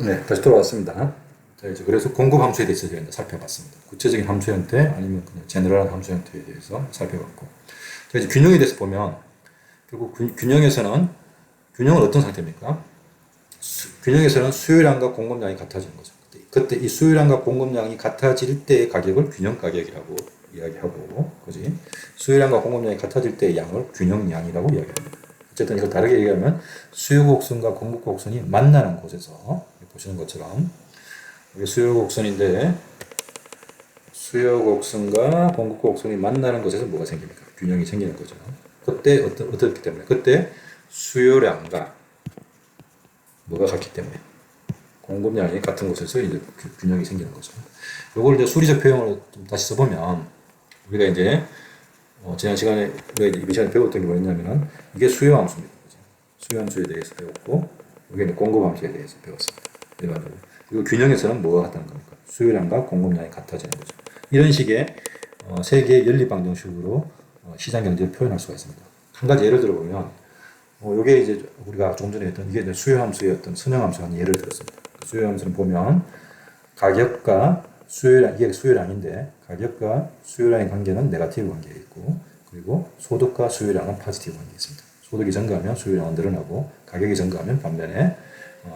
네, 다시 돌아왔습니다. 자, 이제 그래서 공급 함수에 대해서 저희가 살펴봤습니다. 구체적인 함수 형태 아니면 그냥 제너럴한 함수 형태에 대해서 살펴봤고, 자, 이제 균형에 대해서 보면 결국 균형에서는 균형은 어떤 상태입니까? 균형에서는 수요량과 공급량이 같아지는 거죠. 그때 이 수요량과 공급량이 같아질 때의 가격을 균형 가격이라고 이야기하고, 그지? 수요량과 공급량이 같아질 때의 양을 균형량이라고 이야기합니다. 어쨌든 이걸 다르게 얘기하면 수요 곡선과 공급 곡선이 만나는 곳에서 보시는 것처럼 이게 수요 곡선인데 수요 곡선과 공급 곡선이 만나는 곳에서 뭐가 생깁니까? 균형이 생기는 거죠. 그때 어떻기 때문에? 그때 수요량과 뭐가 같기 때문에 공급량이 같은 곳에서 이제 균형이 생기는 거죠. 요걸 이제 수리적 표현으로 좀 다시 써보면 우리가 이제 지난 시간에 우리가 이번 시간에 배웠던 게 뭐였냐면은 이게 수요 함수입니다. 수요 함수에 대해서 배웠고 여기는 공급 함수에 대해서 배웠습니다. 일반적으로. 그리고 균형에서는 뭐가 같다는 겁니까? 수요량과 공급량이 같아지는 거죠. 이런 식의 세계의 연립방정식으로 시장 경제를 표현할 수가 있습니다. 한 가지 예를 들어보면 요게 이제 우리가 조금 전에 했던 이게 수요 함수의 어떤 선형 함수 한 예를 들었습니다. 수요 함수는 보면 가격과 수요량, 이게 수요량인데 가격과 수요량의 관계는 네거티브 관계에 있고 그리고 소득과 수요량은 포지티브 관계에 있습니다. 소득이 증가하면 수요량은 늘어나고 가격이 증가하면 반면에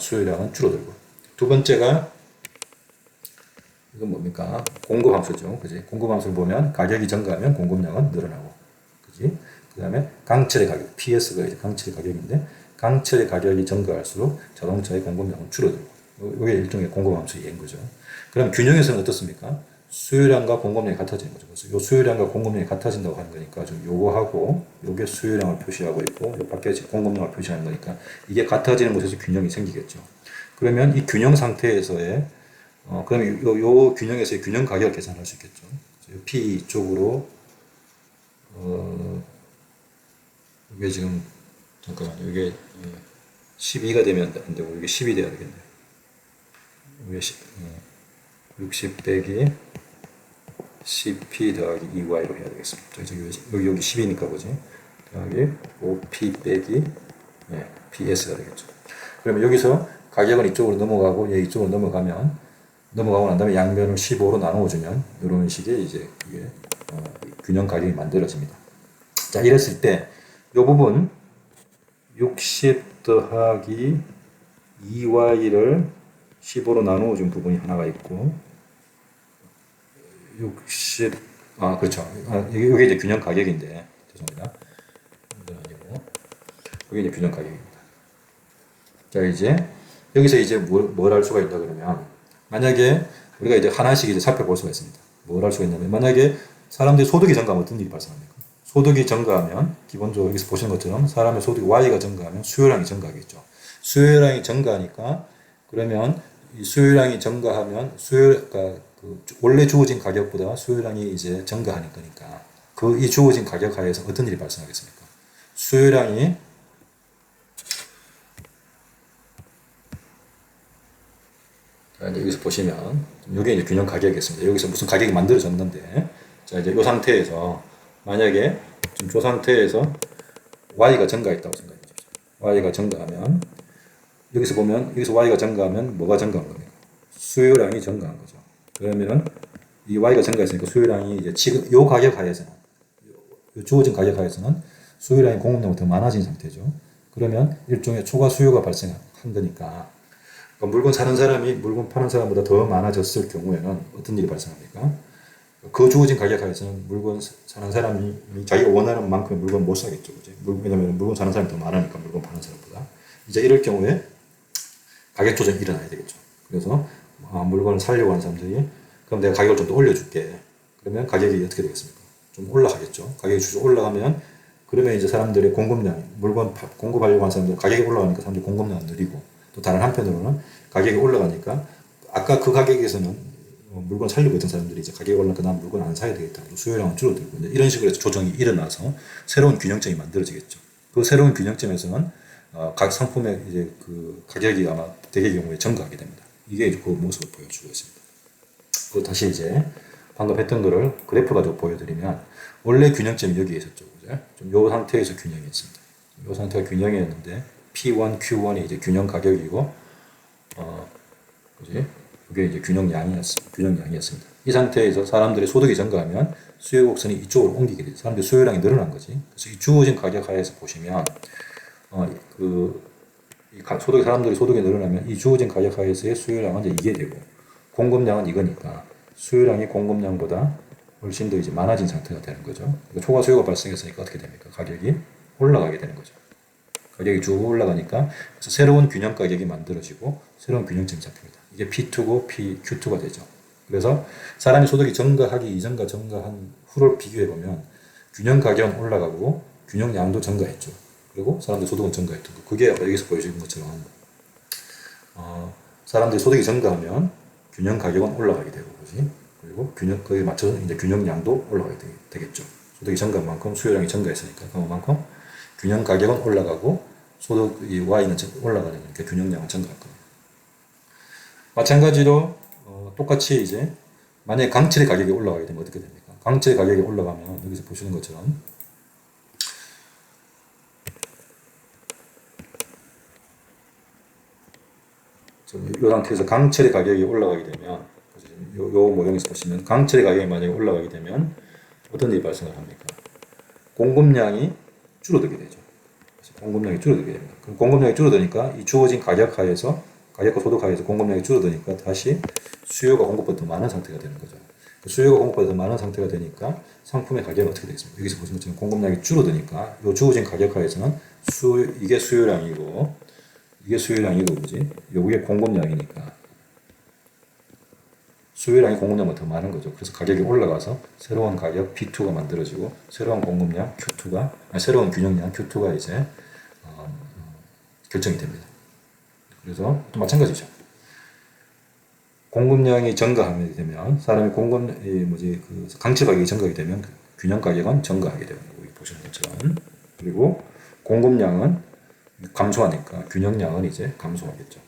수요량은 줄어들고 두 번째가 이건 뭡니까? 공급 함수죠. 그지? 공급 함수를 보면 가격이 증가하면 공급량은 늘어나고 그지? 그 다음에 강철의 가격, PS가 이제 강철의 가격인데 강철의 가격이 증가할수록 자동차의 공급량은 줄어들고 이게 일종의 공급 함수의 예인 거죠. 그럼 균형에서는 어떻습니까? 수요량과 공급량이 같아지는 거죠. 그래서 요 수요량과 공급량이 같아진다고 하는 거니까 좀 요거하고 요게 수요량을 표시하고 있고 요 밖에 공급량을 표시하는 거니까 이게 같아지는 곳에서 균형이 생기겠죠. 그러면 이 균형 상태에서의 그러면 요 균형에서의 균형 가격을 계산할 수 있겠죠. P 쪽으로 이게 지금 잠깐만요. 이게 12가 되면 안 되고 이게 10이 돼야 되겠네요. 이게 60 빼기 10p 더하기 2y로 해야 되겠습니다. 여기 10이니까 그지? 더하기 5p 빼기 ps가 되겠죠. 그러면 여기서 가격은 이쪽으로 넘어가고 얘 이쪽으로 넘어가고 난 다음에 양변을 15로 나누어주면 이런 식의 이제 이게 균형 가격이 만들어집니다. 자, 이랬을 때 이 부분 60 더하기 2y를 15로 나누어 준 부분이 하나가 있고 60 그렇죠. 이게 이제 균형 가격인데 죄송합니다. 이건 아니고 이게 이제 균형 가격입니다. 자, 이제 여기서 이제 뭘 할 수가 있다 그러면 만약에 우리가 이제 하나씩 이제 살펴볼 수가 있습니다. 뭘 할 수가 있냐면 만약에 사람들이 소득이 증가하면 어떤 일이 발생합니까? 소득이 증가하면 기본적으로 여기서 보시는 것처럼 사람의 소득 Y가 증가하면 수요량이 증가하겠죠. 수요량이 증가하니까 그러면 이 수요량이 증가하면 그러니까 그 원래 주어진 가격보다 수요량이 이제 증가하는 거니까 그 이 주어진 가격 하에서 어떤 일이 발생하겠습니까? 수요량이 여기서 보시면 이게 이제 균형 가격이겠습니다. 여기서 무슨 가격이 만들어졌는데 자 이제 이 상태에서 만약에 지금 저 상태에서 y가 증가했다고 생각해 주십시오. y가 증가하면 여기서 보면 여기서 y가 증가하면 뭐가 증가한 겁니까? 수요량이 증가한 거죠. 그러면은 이 y가 증가했으니까 수요량이 이제 지금 요 가격 하에서는 요 주어진 가격 하에서는 수요량이 공급량보다 더 많아진 상태죠. 그러면 일종의 초과 수요가 발생한 거니까 그러니까 물건 사는 사람이 물건 파는 사람보다 더 많아졌을 경우에는 어떤 일이 발생합니까? 그 주어진 가격 하에서는 물건 사는 사람이 자기가 원하는 만큼의 물건 못 사겠죠. 그죠? 왜냐면 물건 사는 사람이 더 많으니까 물건 파는 사람보다. 이제 이럴 경우에 가격 조정이 일어나야 되겠죠. 그래서 물건을 사려고 하는 사람들이 그럼 내가 가격을 좀 더 올려줄게. 그러면 가격이 어떻게 되겠습니까? 좀 올라가겠죠. 가격이 쭉 올라가면 그러면 이제 사람들의 물건 공급하려고 하는 사람들 가격이 올라가니까 사람들이 공급량은 느리고 또 다른 한편으로는 가격이 올라가니까 아까 그 가격에서는 물건 살려고 했던 사람들이 이제 가격이 올라가니까 난 물건 안 사야 되겠다. 수요량은 줄어들고 이런 식으로 해서 조정이 일어나서 새로운 균형점이 만들어지겠죠. 그 새로운 균형점에서는 각 상품의 이제 그 가격이 아마 대개 경우에 증가하게 됩니다. 이게 그 모습을 보여주고 있습니다. 그 다시 이제 방금 했던 거를 그래프 가지고 보여드리면 원래 균형점이 여기에 있었죠. 그죠? 좀 요 상태에서 균형이었습니다. 요 상태가 균형이었는데 P1, Q1이 이제 균형 가격이고 그지? 그게 이제 균형량이었습니다. 이 상태에서 사람들의 소득이 증가하면 수요 곡선이 이쪽으로 옮기게 되죠. 사람들의 수요량이 늘어난 거지. 그래서 이 주어진 가격 하에서 보시면, 사람들의 소득이 늘어나면 이 주어진 가격 하에서의 수요량은 이제 이게 되고, 공급량은 이거니까 수요량이 공급량보다 훨씬 더 이제 많아진 상태가 되는 거죠. 그러니까 초과 수요가 발생했으니까 어떻게 됩니까? 가격이 올라가게 되는 거죠. 가격이 쭉 올라가니까 그래서 새로운 균형 가격이 만들어지고 새로운 균형점이 잡힙니다. 이게 P2고 Q2가 되죠. 그래서 사람의 소득이 증가하기 이전과 증가한 후를 비교해 보면 균형 가격은 올라가고 균형량도 증가했죠. 그리고 사람들 소득은 증가했던 거. 그게 여기서 보여주는 것처럼 사람들이 소득이 증가하면 균형 가격은 올라가게 되고, 그지? 그리고 거기에 맞춰서 이제 균형량도 올라가게 되겠죠. 소득이 증가한 만큼 수요량이 증가했으니까 그만큼 균형 가격은 올라가고 소득이 Y는 올라가는 게 균형량은 증가할 겁니다. 마찬가지로 똑같이 이제 만약에 강철의 가격이 올라가게 되면 어떻게 됩니까? 강철의 가격이 올라가면 여기서 보시는 것처럼 이 상태에서 강철의 가격이 올라가게 되면 요 모형에서 보시면 강철의 가격이 만약에 올라가게 되면 어떤 일이 발생을 합니까? 공급량이 줄어들게 되죠. 공급량이 줄어들게 됩니다. 그럼 공급량이 줄어드니까 이 주어진 가격 하에서 가격과 소득 하에서 공급량이 줄어드니까 다시 수요가 공급보다 더 많은 상태가 되는 거죠. 수요가 공급보다 더 많은 상태가 되니까 상품의 가격은 어떻게 되겠습니까? 여기서 보시는 것처럼 공급량이 줄어드니까 이 주어진 가격 하에서는 이게 수요량이고 이게 수요량이고 그지? 여기에 공급량이니까 수요량이 공급량보다 더 많은 거죠. 그래서 가격이 올라가서 새로운 가격 P2가 만들어지고 새로운 공급량 Q2가 새로운 균형량 Q2가 이제 결정이 됩니다. 그래서 또 마찬가지죠. 공급량이 증가하게 되면 사람이 강철 가격이 증가하게 되면 균형 가격은 증가하게 되는 거고 보시는 것처럼 그리고 공급량은 감소하니까 균형량은 이제 감소하겠죠.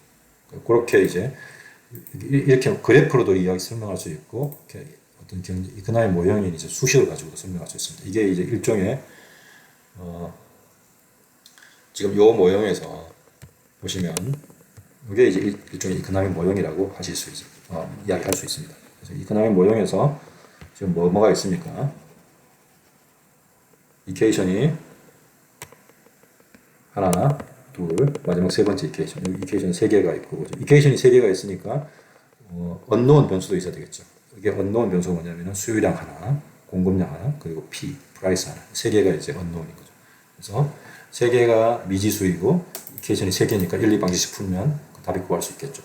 그렇게 이제 이렇게 그래프로도 이야기 설명할 수 있고 어떤 이코노미 모형인 이제 수식을 가지고도 설명할 수 있습니다. 이게 이제 일종의 지금 요 모형에서 보시면 이게 이제 일종의 이코노미 모형이라고 하실 수 있습니다. 이야기할 수 있습니다. 그래서 이코노미 모형에서 지금 뭐가 있습니까? 이퀘이션이 하나, 둘, 마지막 세 번째 이퀘이션. 이퀘이션 세 개가 있고, 이퀘이션이 세 개가 있으니까, 언노운 변수도 있어야 되겠죠. 이게 언노운 변수가 뭐냐면 수요량 하나, 공급량 하나, 그리고 P, 프라이스 하나. 세 개가 이제 언노운인 거죠. 그래서 세 개가 미지수이고, 이퀘이션이 세 개니까 1, 2방식씩 풀면 답이 구할 수 있겠죠.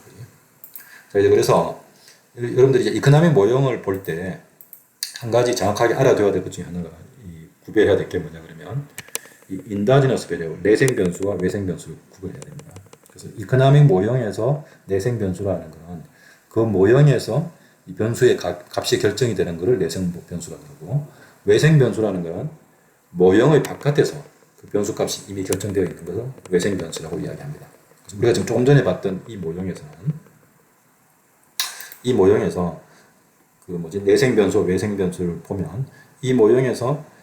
자, 이제 그래서 여러분들이 이제 이코노미 모형을 볼 때 한 가지 정확하게 알아둬야 될 것 중에 하나가 구별해야 될 게 뭐냐 그러면 이 인다지너스 베리어블, 내생 변수와 외생 변수를 구별해야 됩니다. 그래서 이코노믹 모형에서 내생 변수라는 것은 그 모형에서 이 변수의 값이 결정이 되는 것을 내생 변수라고 하고 외생 변수라는 것은 모형의 바깥에서 그 변수 값이 이미 결정되어 있는 것을 외생 변수라고 이야기합니다. 그래서 우리가 지금 조금 전에 봤던 이 모형에서 내생 변수와 외생 변수를 보면 이 모형에서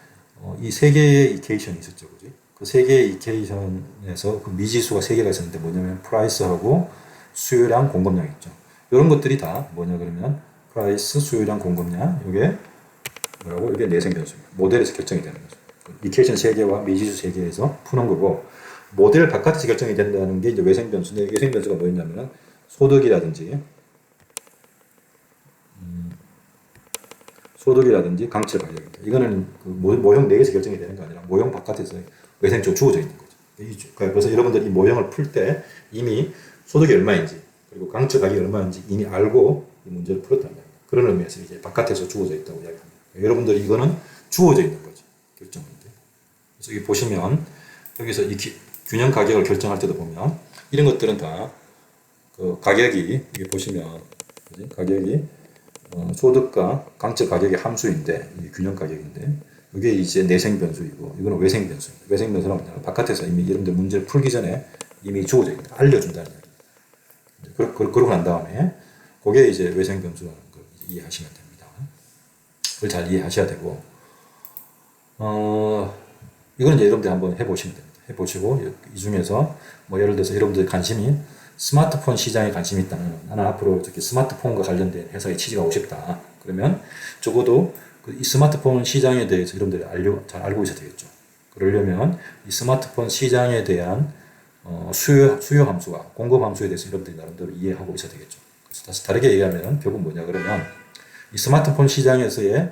이 세 개의 이퀘이션이 있었죠, 그지? 그 세 개의 이퀘이션에서 그 미지수가 세 개가 있었는데 뭐냐면 프라이스하고 수요량, 공급량 있죠. 이런 것들이 다 뭐냐 그러면 프라이스, 수요량, 공급량 이게 뭐라고? 이게 내생 변수입니다. 모델에서 결정이 되는 거죠. 이퀘이션 세 개와 미지수 세 개에서 푸는 거고 모델 바깥에서 결정이 된다는 게 이제 외생 변수인데 외생 변수가 뭐였냐면은 소득이라든지 강철 가격입니다. 이거는 그 모형 내에서 결정이 되는 게 아니라 모형 바깥에서 외생적으로 주어져 있는 거죠. 그래서 여러분들이 이 모형을 풀 때 이미 소득이 얼마인지 그리고 강철 가격이 얼마인지 이미 알고 이 문제를 풀었다는 겁니다. 그런 의미에서 이제 바깥에서 주어져 있다고 이야기합니다. 여러분들이 이거는 주어져 있는 거죠. 결정인데. 그래서 여기 보시면 여기서 이 균형 가격을 결정할 때도 보면 이런 것들은 다 그 가격이 여기 보시면 가격이 소득과 강철 가격의 함수인데 균형 가격인데 이게 이제 내생 변수이고 이거는 외생 변수입니다. 외생 변수는 뭐냐면 바깥에서 이미 여러분들 문제를 풀기 전에 이미 주어져 있는 알려준다는 얘기입니다. 그러고 난 다음에 그게 이제 외생 변수라는 걸 이해하시면 됩니다. 그걸 잘 이해하셔야 되고 이거는 이제 여러분들 한번 해보시면 됩니다. 해보시고 이 중에서 뭐 예를 들어서 여러분들 관심이 스마트폰 시장에 관심이 있다면 나는 앞으로 저기 스마트폰과 관련된 회사에 취직하고 싶다. 그러면 적어도 이 스마트폰 시장에 대해서 여러분들이 잘 알고 있어야 되겠죠. 그러려면 이 스마트폰 시장에 대한 수요 함수와 공급 함수에 대해서 여러분들이 나름대로 이해하고 있어야 되겠죠. 그래서 다시 다르게 얘기하면 결국 뭐냐 그러면 이 스마트폰 시장에서의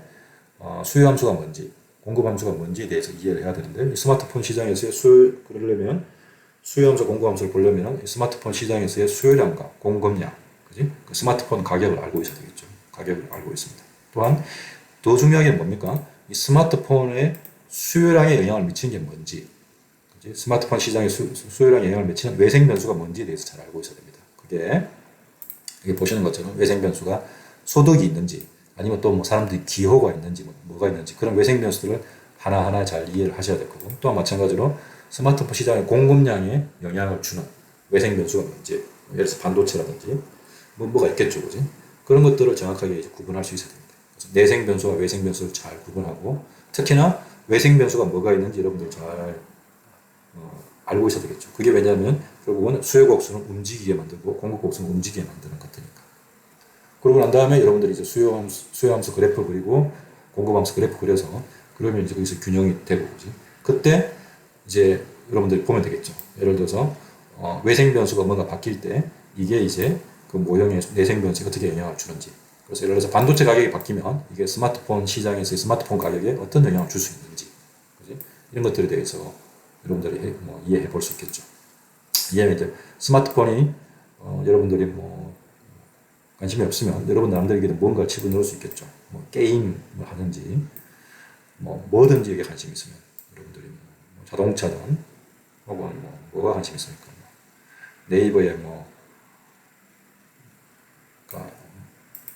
수요 함수가 뭔지 공급 함수가 뭔지에 대해서 이해를 해야 되는데 이 스마트폰 시장에서의 그러려면 수요 함수 공급 함수를 보려면 이 스마트폰 시장에서의 수요량과 공급량 그지? 그 스마트폰 가격을 알고 있어야 되겠죠. 가격을 알고 있습니다. 또한 더 중요한 게 뭡니까? 이 스마트폰의 수요량에 영향을 미치는 게 뭔지 그지? 스마트폰 시장의 수요량에 영향을 미치는 외생 변수가 뭔지에 대해서 잘 알고 있어야 됩니다. 그게 여기 보시는 것처럼 외생 변수가 소득이 있는지 아니면 또 뭐 사람들이 기호가 있는지 뭐가 있는지 그런 외생 변수들을 하나하나 잘 이해를 하셔야 될 거고 또한 마찬가지로 스마트폰 시장의 공급량에 영향을 주는 외생 변수가 뭔지 예를 들어서 반도체라든지 뭐가 있겠죠, 그지? 그런 것들을 정확하게 이제 구분할 수 있어야 됩니다. 그래서 내생 변수와 외생 변수를 잘 구분하고 특히나 외생 변수가 뭐가 있는지 여러분들 잘 알고 있어야 되겠죠. 그게 왜냐하면 결국은 수요 곡선을 움직이게 만들고 공급 곡선을 움직이게 만드는 것들이니까. 그러고 난 다음에 여러분들이 이제 수요 함수 그래프 그리고 공급 함수 그래프 그려서 그러면 이제 거기서 균형이 되고 그지. 그때 이제 여러분들이 보면 되겠죠. 예를 들어서 외생 변수가 뭔가 바뀔 때 이게 이제 그 모형의 내생 변수에 어떻게 영향을 주는지. 그래서 예를 들어서 반도체 가격이 바뀌면 이게 스마트폰 시장에서의 스마트폰 가격에 어떤 영향을 줄 수 있는지, 그지? 이런 것들에 대해서 여러분들이 이해해 볼 수 있겠죠. 이해하면 이제 스마트폰이 여러분들이 관심이 없으면 여러분 나름대로 뭔가 집어넣을 수 있겠죠. 게임을 하든지 뭐든지 여기에 관심이 있으면 여러분들이 자동차든 혹은 뭐가 관심 있습니까? 네이버에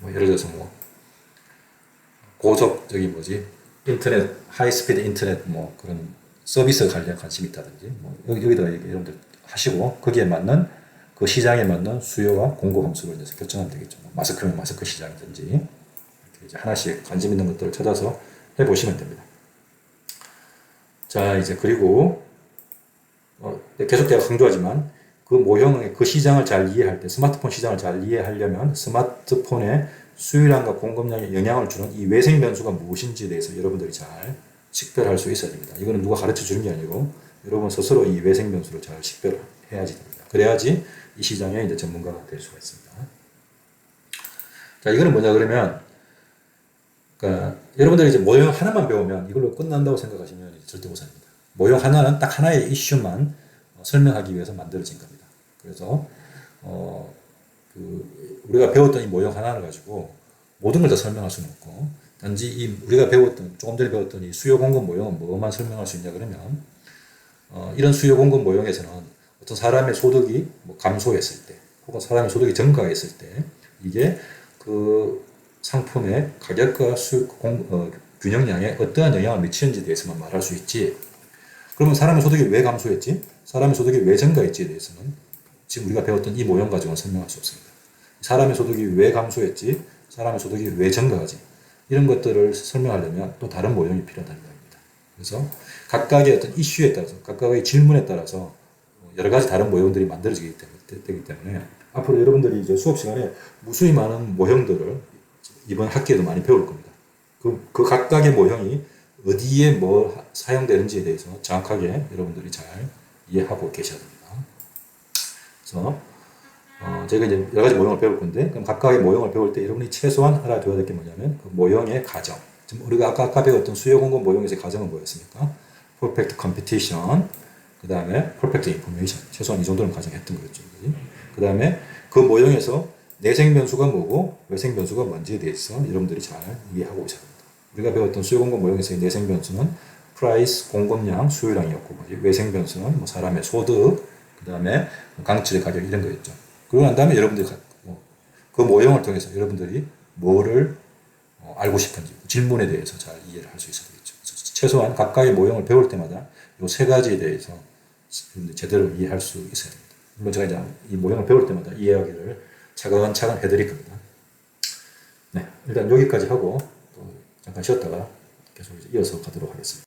예를 들어서 고속 인터넷 하이스피드 인터넷 그런 서비스 관련 관심이 있다든지 여기다가 여러분들 하시고 거기에 맞는 그 시장에 맞는 수요와 공급 함수를 이제 결정하면 되겠죠. 마스크면 마스크 시장이든지 이렇게 이제 하나씩 관심 있는 것들을 찾아서 해보시면 됩니다. 자 이제 그리고 계속 제가 강조하지만 그 모형의 그 시장을 잘 이해할 때 스마트폰 시장을 잘 이해하려면 스마트폰의 수요량과 공급량에 영향을 주는 이 외생 변수가 무엇인지에 대해서 여러분들이 잘 식별할 수 있어야 됩니다. 이거는 누가 가르쳐 주는 게 아니고 여러분 스스로 이 외생 변수를 잘 식별해야지 됩니다. 그래야지 이 시장의 이제 전문가가 될 수가 있습니다. 자, 이거는 뭐냐 그러면 그러니까 여러분들이 이제 모형 하나만 배우면 이걸로 끝난다고 생각하시면 절대 못 삽니다. 모형 하나는 딱 하나의 이슈만 설명하기 위해서 만들어진 겁니다. 그래서 우리가 배웠던 이 모형 하나를 가지고 모든 걸 다 설명할 수는 없고 단지 우리가 조금 전에 배웠던 이 수요 공급 모형은 뭐만 설명할 수 있냐 그러면 이런 수요 공급 모형에서는 어떤 사람의 소득이 감소했을 때 혹은 사람의 소득이 증가했을 때 이게 그 상품의 가격과 균형량에 어떠한 영향을 미치는지에 대해서만 말할 수 있지. 그러면 사람의 소득이 왜 감소했지? 사람의 소득이 왜 증가했지에 대해서는 지금 우리가 배웠던 이 모형 가지고는 설명할 수 없습니다. 사람의 소득이 왜 감소했지? 사람의 소득이 왜 증가하지? 이런 것들을 설명하려면 또 다른 모형이 필요하다는 겁니다. 그래서 각각의 어떤 이슈에 따라서 각각의 질문에 따라서 여러 가지 다른 모형들이 만들어지기 때문에 앞으로 여러분들이 이제 수업 시간에 무수히 많은 모형들을 이번 학기에도 많이 배울 겁니다. 그 각각의 모형이 어디에 사용되는지에 대해서 정확하게 여러분들이 잘 이해하고 계셔야 됩니다. 그래서 저희가 이제 여러 가지 모형을 배울 건데 그럼 각각의 모형을 배울 때 여러분이 최소한 알아둬야 될 게 뭐냐면 그 모형의 가정. 지금 우리가 아까 배웠던 수요 공급 모형에서의 가정은 뭐였습니까? Perfect Competition, 그 다음에 Perfect Information. 최소한 이 정도는 가정했던 거였죠. 그 다음에 그 모형에서 내생 변수가 뭐고 외생 변수가 뭔지에 대해서 여러분들이 잘 이해하고 있어야 됩니다. 우리가 배웠던 수요 공급 모형에서의 내생 변수는 프라이스, 공급량, 수요량이었고 외생 변수는 사람의 소득, 그 다음에 강철의 가격 이런 거였죠. 그러고 난 다음에 여러분들이 그 모형을 통해서 여러분들이 뭐를 알고 싶은지 질문에 대해서 잘 이해를 할 수 있어야 되겠죠. 최소한 각각의 모형을 배울 때마다 이 세 가지에 대해서 제대로 이해할 수 있어야 됩니다. 물론 제가 이제 이 모형을 배울 때마다 이해하기를 차근차근 해드릴 겁니다. 네, 일단 여기까지 하고 또 잠깐 쉬었다가 계속 이어서 가도록 하겠습니다.